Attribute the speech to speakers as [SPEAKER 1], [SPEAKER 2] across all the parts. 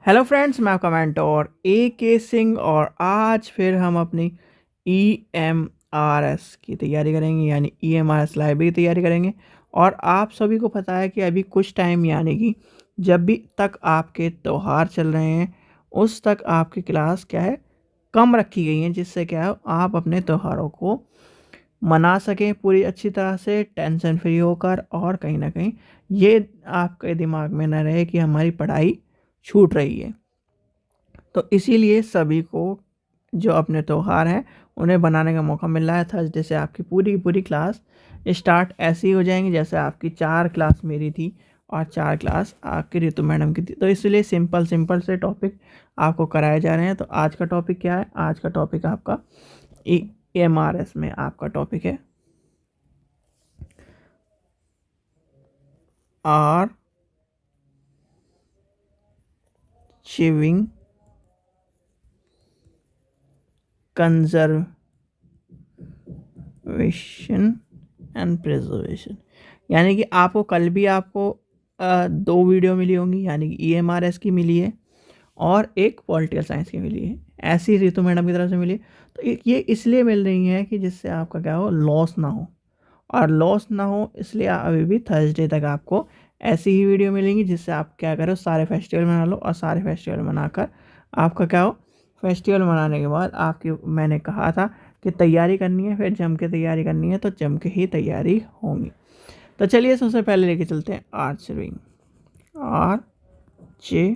[SPEAKER 1] Hello friends, मैं आपका mentor ए के सिंह और आज फिर हम अपनी ई एम आर एस की तैयारी करेंगे, यानी E M R S library की तैयारी करेंगे। और आप सभी को पता है कि अभी कुछ टाइम यानी कि जब भी तक आपके त्यौहार चल रहे हैं उस तक आपकी क्लास क्या है, कम रखी गई है, जिससे क्या है आप अपने त्योहारों को मना सकें पूरी अच्छी तरह से टेंशन फ्री होकर। और कहीं ना कहीं ये आपके दिमाग में न रहे कि हमारी पढ़ाई छूट रही है। तो इसीलिए सभी को जो अपने त्योहार हैं उन्हें बनाने का मौका मिल रहा है। थर्सडे से आपकी पूरी की पूरी क्लास स्टार्ट ऐसी हो जाएंगी जैसे आपकी 4 क्लास मेरी थी और 4 क्लास आपकी रितु मैडम की थी। तो इसलिए सिंपल सिंपल से टॉपिक आपको कराए जा रहे हैं। तो आज का टॉपिक क्या है? आज का टॉपिक आपका EMRS में आपका टॉपिक है आर्चिविंग कंजर्वेशन एंड प्रिजर्वेशन। यानी कि आपको कल भी आपको 2 वीडियो मिली होंगी, यानी कि EMRS की मिली है और एक पॉलिटिकल साइंस की मिली है। ऐसी रितु मैडम की तरफ से मिली। तो ये इसलिए मिल रही है कि जिससे आपका क्या हो, लॉस ना हो। और लॉस ना हो इसलिए अभी भी थर्सडे तक आपको ऐसी ही वीडियो मिलेंगी जिससे आप क्या करो, सारे फेस्टिवल मना लो। और सारे फेस्टिवल मनाकर आपका क्या हो, फेस्टिवल मनाने के बाद आपकी, मैंने कहा था कि तैयारी करनी है, फिर जम के तैयारी करनी है, तो जम के ही तैयारी होगी। तो चलिए सबसे पहले लेके चलते हैं आर्चविंग। आर्चविंग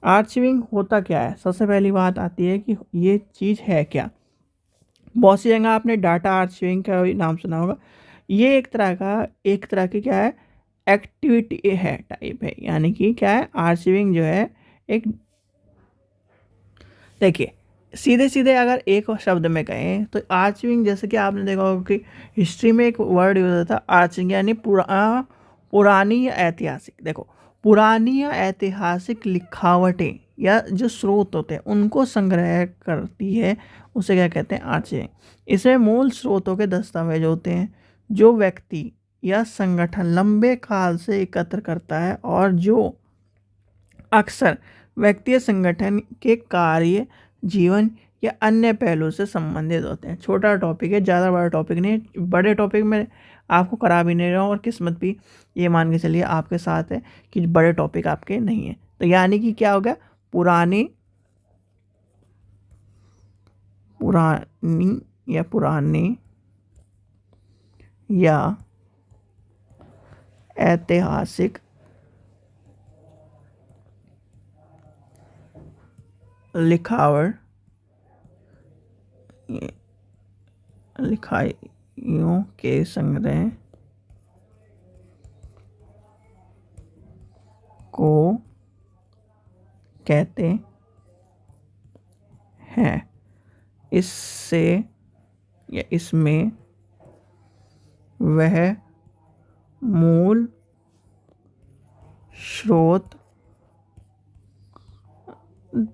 [SPEAKER 1] आर्चविंग होता क्या है? सबसे पहली बात आती है कि ये चीज़ है क्या। बहुत सी जगह आपने डाटा आर्चविंग का नाम सुना होगा। ये एक तरह की क्या है, एक्टिविटी है, टाइप है। यानी कि क्या है, आर्चविंग जो है एक, देखिए सीधे सीधे अगर एक शब्द में कहें तो आर्चविंग, जैसे कि आपने देखा होगा कि हिस्ट्री में एक वर्ड यूज होता था आर्चिंग, यानी पुरानी या ऐतिहासिक। देखो, पुरानी या ऐतिहासिक लिखावटें या जो स्रोत होते हैं उनको संग्रह करती है, उसे क्या कहते हैं, आर्चिविंग। इसमें मूल स्रोतों के दस्तावेज होते हैं जो व्यक्ति या संगठन लंबे काल से एकत्र करता है और जो अक्सर व्यक्ति या संगठन के कार्य, जीवन या अन्य पहलू से संबंधित होते हैं। छोटा टॉपिक है, ज़्यादा बड़ा टॉपिक नहीं। बड़े टॉपिक में आपको करा भी नहीं रहा हूँ और किस्मत भी ये मान के चलिए आपके साथ है कि बड़े टॉपिक आपके नहीं है। तो यानी कि क्या हो गया, पुरानी पुरानी या पुराने या ऐतिहासिक लिखावट लिखाइयों के संग्रह को कहते हैं। इससे या इसमें वह मूल स्रोत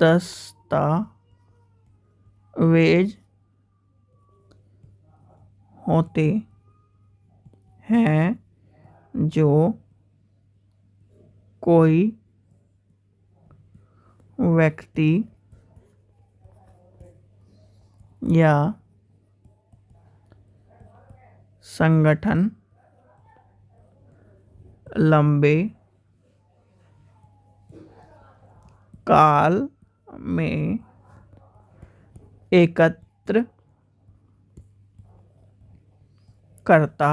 [SPEAKER 1] दस्तावेज होते हैं जो कोई व्यक्ति या संगठन लंबे काल में एकत्र करता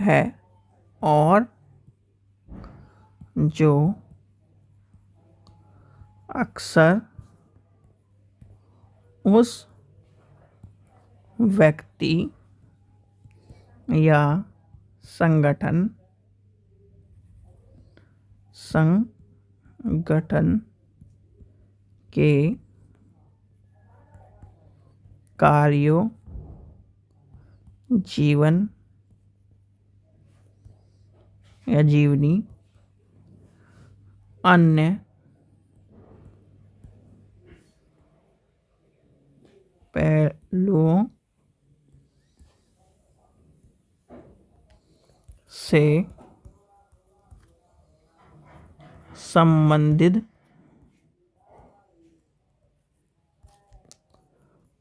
[SPEAKER 1] है और जो अक्सर उस व्यक्ति या संगठन के कार्यों, जीवन या जीवनी, अन्य पहलुओं से संबंधित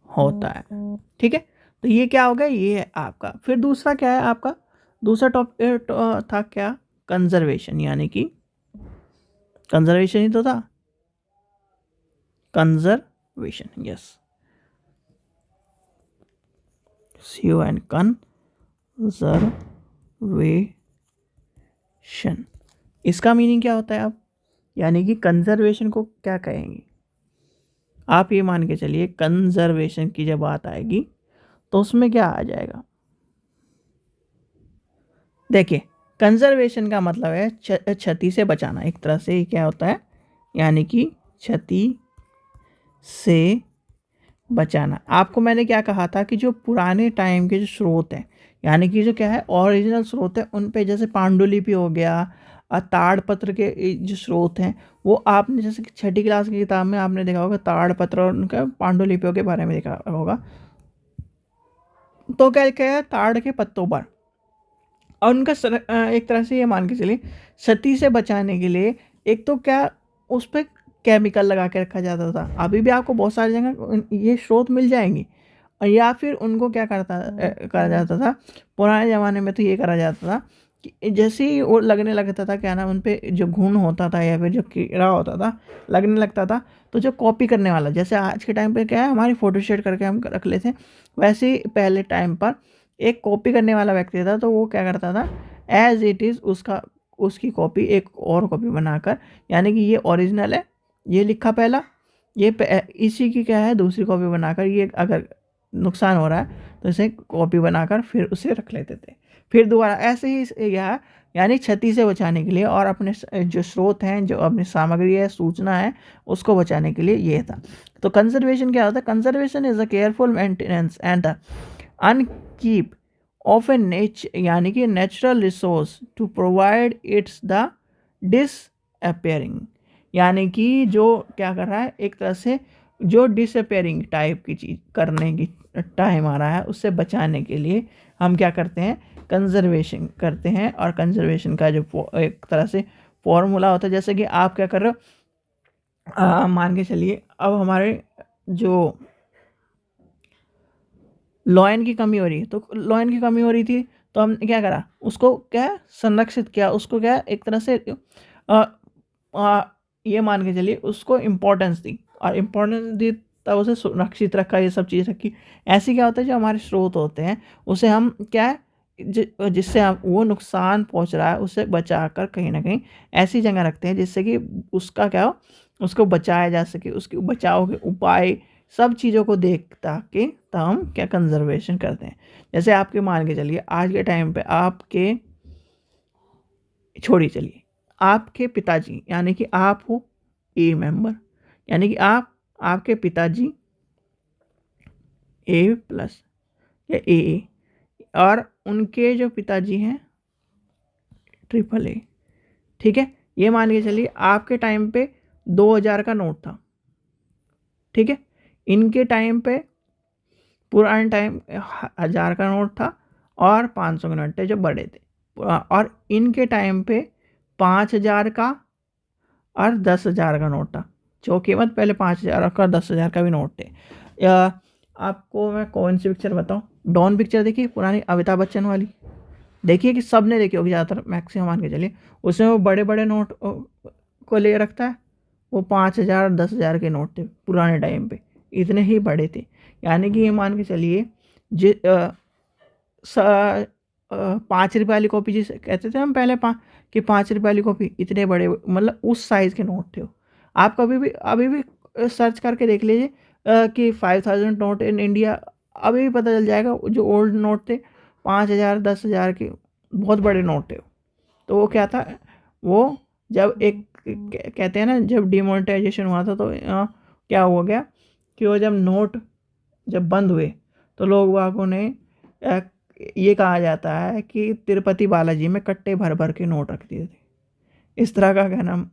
[SPEAKER 1] होता है। ठीक है, तो ये क्या हो गया, ये है आपका। फिर दूसरा क्या है आपका, दूसरा टॉपिक था क्या, कंजर्वेशन, यानी कि कंजर्वेशन ही तो था, कंजर्वेशन, यस, CON, कंजर्वेशन। इसका मीनिंग क्या होता है आप, यानी कि कंजर्वेशन को क्या कहेंगे आप, ये मान के चलिए कंजर्वेशन की जब बात आएगी तो उसमें क्या आ जाएगा। देखिए, कंजर्वेशन का मतलब है क्षति से बचाना, एक तरह से क्या होता है, यानी कि क्षति से बचाना। आपको मैंने क्या कहा था कि जो पुराने टाइम के जो स्रोत हैं, यानी कि जो क्या है ओरिजिनल स्रोत है, उन पे जैसे पांडुलिपि हो गया, ताड़पत्र के जो स्रोत हैं, वो आपने जैसे कि छठी क्लास की किताब में आपने देखा होगा ताड़पत्र और उनका पांडुलिपियों के बारे में देखा होगा। तो क्या क्या है, ताड़ के पत्तों पर, और उनका एक तरह से ये मान के चलिए सती से बचाने के लिए एक तो क्या उस पर केमिकल लगा के रखा जाता था। अभी भी आपको बहुत सारी जगह ये स्रोत मिल जाएंगी, और या फिर उनको क्या करा जाता था, पुराने ज़माने में तो ये करा जाता था कि जैसे ही वो लगने लगता था, क्या नाम, उन पर जो घुन होता था या फिर जो कीड़ा होता था लगने लगता था, तो जो कॉपी करने वाला, जैसे आज के टाइम पे क्या है हमारी फोटोस्टेट करके हम रख लेते हैं, वैसे ही पहले टाइम पर एक कॉपी करने वाला व्यक्ति था, तो वो क्या करता था, एज इट इज़ उसकी कॉपी एक और कॉपी बनाकर, यानी कि ये ओरिजिनल है, ये लिखा पहला, ये इसी की क्या है दूसरी कॉपी बनाकर, ये अगर नुकसान हो रहा है तो इसे कॉपी बनाकर फिर उसे रख लेते थे, फिर दोबारा ऐसे ही यह, यानी क्षति से बचाने के लिए और अपने जो स्रोत हैं, जो अपनी सामग्री है, सूचना है, उसको बचाने के लिए ये था। तो कंजर्वेशन क्या होता है, conservation is a careful maintenance and upkeep of a यानी कि natural resource to provide its the disappearing, यानी कि जो क्या कर रहा है, एक तरह से जो डिसअपेयरिंग टाइप की चीज़ करने की टाइम आ रहा है, उससे बचाने के लिए हम क्या करते हैं, कंजर्वेशन करते हैं। और कंजर्वेशन का जो एक तरह से फॉर्मूला होता है, जैसे कि आप क्या कर रहे हो, मान के चलिए अब हमारे जो लॉयन की कमी हो रही है, तो लॉयन की कमी हो रही थी, तो हमने क्या करा, उसको क्या संरक्षित किया, उसको क्या एक तरह से ये मान के चलिए उसको इम्पोर्टेंस दी, और इम्पोर्टेंस दी तब उसे सुरक्षित रखा, ये सब चीज़ रखी। ऐसे क्या होता है, जो हमारे स्रोत होते हैं उसे हम क्या है जिससे हम वो नुकसान पहुंच रहा है उसे बचा कर कहीं ना कहीं ऐसी जगह रखते हैं जिससे कि उसका क्या हो, उसको बचाया जा सके, उसके बचाव के उपाय सब चीज़ों को देख ताकि तब हम क्या कंजर्वेशन करते हैं। जैसे आपके मान के चलिए आज के टाइम पे आपके छोड़िए चलिए आपके पिताजी, यानी कि आप हो ए मेंबर, यानी कि आपके पिताजी ए प्लस या ए, और उनके जो पिताजी हैं ट्रिपल ए। ठीक है, ये मान के चलिए आपके टाइम पे 2000 का नोट था, ठीक है, इनके टाइम पे पुराने टाइम 1000 का नोट था और 500 के नोट थे जो बड़े थे, और इनके टाइम पे 5000 का और 10,000 का नोट था, जो कीमत पहले 5000 का 10,000 का भी नोट थे। आपको मैं कौन सी पिक्चर बताऊं, डॉन पिक्चर देखिए पुरानी अमिताभ बच्चन वाली, देखिए कि सब ने देखी होगी ज़्यादातर, मैक्सिमम मान के चलिए, उसमें वो बड़े बड़े नोट को ले रखता है, वो 5000 10,000 के नोट थे पुराने टाइम पे, इतने ही बड़े थे। यानी कि ये मान के चलिए 5 रुपये वाली कॉपी जिसे कहते थे हम पहले, कि 5 रुपये वाली कॉपी, इतने बड़े मतलब उस साइज़ के नोट थे वो। आप कभी भी अभी भी सर्च करके देख लीजिए कि 5000 नोट इन इंडिया, अभी भी पता चल जाएगा। जो ओल्ड नोट थे 5000 10,000 के बहुत बड़े नोट थे। तो वो क्या था, वो जब एक कहते हैं ना जब डिमोनेटाइजेशन हुआ था तो क्या हुआ गया कि वो जब नोट जब बंद हुए तो लोग वागों ने ये कहा जाता है कि तिरुपति बालाजी में कट्टे भर भर के नोट रख दिए थे, इस तरह का क्या नाम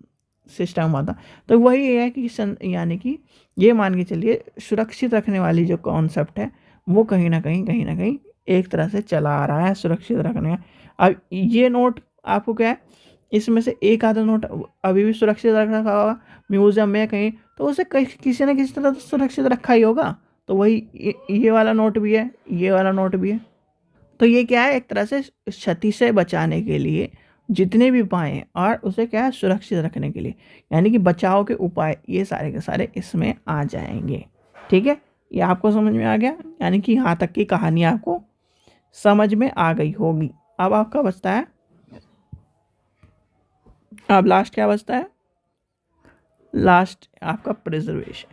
[SPEAKER 1] सिस्टम हुआ था। तो वही है कि यानी कि ये मान के चलिए सुरक्षित रखने वाली जो कॉन्सेप्ट है वो कहीं ना कहीं एक तरह से चला आ रहा है सुरक्षित रखने का। अब ये नोट आपको क्या है इसमें से एक आधा नोट अभी भी सुरक्षित रखा होगा म्यूजियम में कहीं, तो उसे किसी न किसी तरह से सुरक्षित रखा ही होगा। तो वही ये वाला नोट भी है, ये वाला नोट भी है। तो ये क्या है, एक तरह से क्षति से बचाने के लिए जितने भी उपाय हैं और उसे क्या है सुरक्षित रखने के लिए, यानी कि बचाव के उपाय ये सारे के सारे इसमें आ जाएंगे। ठीक है, ये आपको समझ में आ गया, यानी कि यहाँ तक की कहानी आपको समझ में आ गई होगी। अब आपका बचता है, अब लास्ट क्या बचता है, लास्ट आपका प्रिजर्वेशन,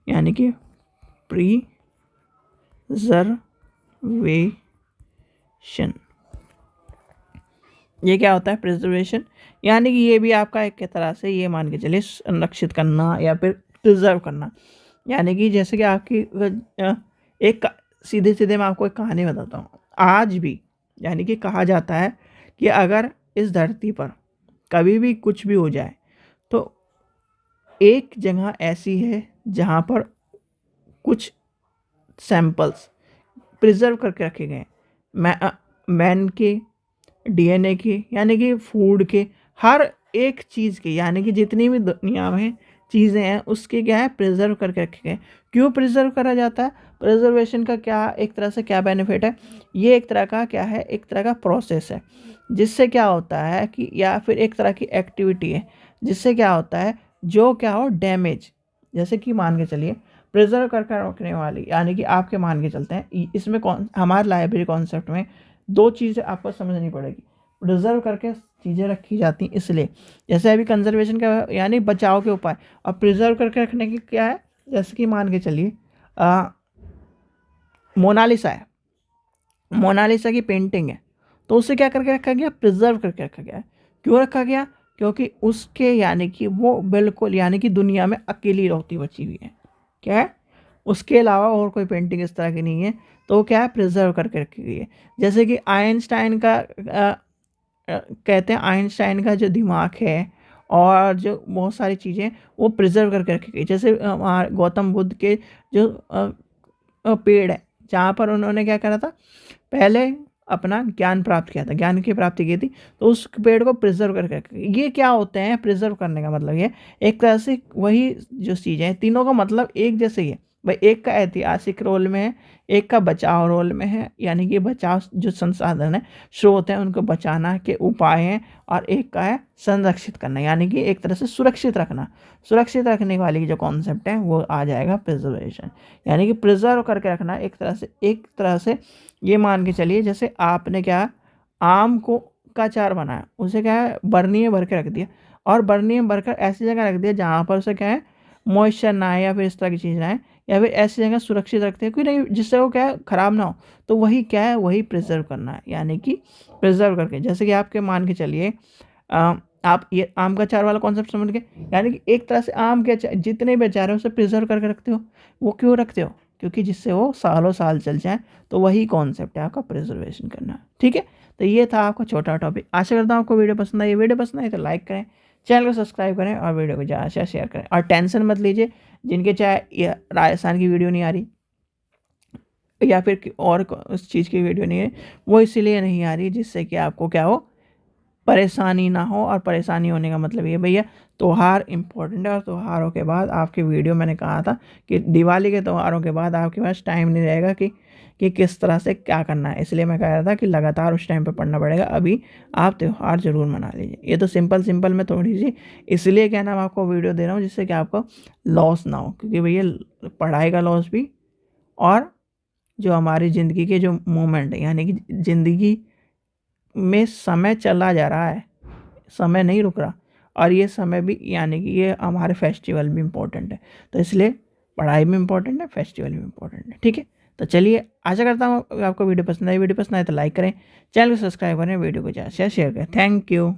[SPEAKER 1] यानी कि प्रिजर्वेशन। ये क्या होता है प्रिजर्वेशन, यानी कि ये भी आपका एक तरह से ये मान के चलिए संरक्षित करना या फिर प्रिजर्व करना। यानी कि जैसे कि आपकी एक सीधे सीधे मैं आपको एक कहानी बताता हूँ। आज भी यानी कि कहा जाता है कि अगर इस धरती पर कभी भी कुछ भी हो जाए तो एक जगह ऐसी है जहाँ पर कुछ सैंपल्स प्रिजर्व करके रखे गए मैन के, डीएनए के, यानी कि फूड के, हर एक चीज़ के, यानी कि जितनी भी दुनिया में चीज़ें हैं उसके क्या है प्रिजर्व करके रखे गए। क्यों प्रिजर्व करा जाता है, प्रिजर्वेशन का क्या एक तरह से क्या बेनिफिट है, ये एक तरह का क्या है, एक तरह का प्रोसेस है जिससे क्या होता है कि, या फिर एक तरह की एक्टिविटी है जिससे क्या होता है जो क्या हो डैमेज, जैसे कि मान के चलिए प्रिजर्व करके रखने वाली, यानी कि आपके मान के चलते हैं इसमें कौन हमारे लाइब्रेरी कॉन्सेप्ट में दो चीज़ें आपको समझनी पड़ेगी। प्रिजर्व करके चीज़ें रखी जाती हैं इसलिए, जैसे अभी कंजर्वेशन का यानी बचाव के उपाय, और प्रिजर्व करके रखने की क्या है, जैसे कि मान के चलिए मोनालिसा है, मोनालिसा की पेंटिंग है, तो उसे क्या करके रखा गया, प्रिजर्व करके रखा गया। क्यों रखा गया, क्योंकि उसके यानी कि वो बिल्कुल यानी कि दुनिया में अकेली रहती बची हुई है, क्या है उसके अलावा और कोई पेंटिंग इस तरह की नहीं है, तो वो क्या है प्रिजर्व करके रखी गई है। जैसे कि आइंस्टाइन का कहते हैं आइंस्टाइन का जो दिमाग है और जो बहुत सारी चीज़ें वो प्रिजर्व करके रखी गई। जैसे गौतम बुद्ध के जो पेड़ है जहाँ पर उन्होंने क्या करा था, पहले अपना ज्ञान प्राप्त किया था, ज्ञान की प्राप्ति की थी, तो उस पेड़ को प्रिजर्व करके रखा। ये क्या होते हैं प्रिजर्व करने का मतलब, ये एक तरह से वही जो चीज़ें हैं तीनों का मतलब एक जैसे ही है भाई, एक का ऐतिहासिक रोल में है, एक का बचाव रोल में है, यानी कि बचाव जो संसाधन है स्रोत है उनको बचाना के उपाय हैं, और एक का है संरक्षित करना, यानी कि एक तरह से सुरक्षित रखना। सुरक्षित रखने वाली जो कॉन्सेप्ट है वो आ जाएगा प्रिजर्वेशन, यानी कि प्रिजर्व करके रखना। एक तरह से ये मान के चलिए जैसे आपने क्या आम को का अचार बनाया, उसे क्या है बरनी में भर के रख दिया, और बरनी में भरकर ऐसी जगह रख दिया जहाँ पर उसे क्या है मॉइस्चर ना आए या फिर इस तरह की चीज़ ना आए, या फिर ऐसी जगह सुरक्षित रखते हैं कोई नहीं जिससे वो क्या है ख़राब ना हो, तो वही क्या है वही प्रिजर्व करना है, यानी कि प्रिजर्व करके। जैसे कि आपके मान के चलिए आप ये आम का अचार वाला कॉन्सेप्ट समझ गए, यानी कि एक तरह से आम के अचार जितने भी अचार हैं उसे प्रिजर्व करके रखते हो। वो क्यों रखते हो, क्योंकि जिससे वो सालों साल चल जाए, तो वही कॉन्सेप्ट है आपका प्रिजर्वेशन करना। ठीक है, तो ये था आपका छोटा टॉपिक। आशा करता हूँ आपको वीडियो पसंद आई। वीडियो पसंद आई तो लाइक करें, चैनल को सब्सक्राइब करें और वीडियो को ज़्यादा से शेयर करें। और टेंशन मत लीजिए जिनके चाहे राजस्थान की वीडियो नहीं आ रही या फिर और उस चीज़ की वीडियो नहीं है, वो इसीलिए नहीं आ रही जिससे कि आपको क्या हो परेशानी ना हो। और परेशानी होने का मतलब ये भैया त्यौहार इंपॉर्टेंट है, और त्योहारों के बाद आपकी वीडियो मैंने कहा था कि दिवाली के त्योहारों के बाद आपके पास टाइम नहीं रहेगा कि किस तरह से क्या करना है, इसलिए मैं कह रहा था कि लगातार उस टाइम पे पढ़ना पड़ेगा। अभी आप त्यौहार ज़रूर मना लीजिए। ये तो सिंपल में थोड़ी सी इसलिए क्या नाम आपको वीडियो दे रहा हूँ जिससे कि आपको लॉस ना हो, क्योंकि भैया पढ़ाई का लॉस भी और जो हमारी ज़िंदगी के जो मोमेंट है, यानी कि ज़िंदगी में समय चला जा रहा है, समय नहीं रुक रहा, और ये समय भी यानी कि ये हमारे फेस्टिवल भी इम्पोर्टेंट है, तो इसलिए पढ़ाई भी इम्पोर्टेंट है, फेस्टिवल भी इम्पोर्टेंट है। ठीक है, तो चलिए आशा करता हूँ आपको वीडियो पसंद आई। वीडियो पसंद आए तो लाइक करें, चैनल को सब्सक्राइब करें, वीडियो को ज़्यादा से शेयर करें। Thank you.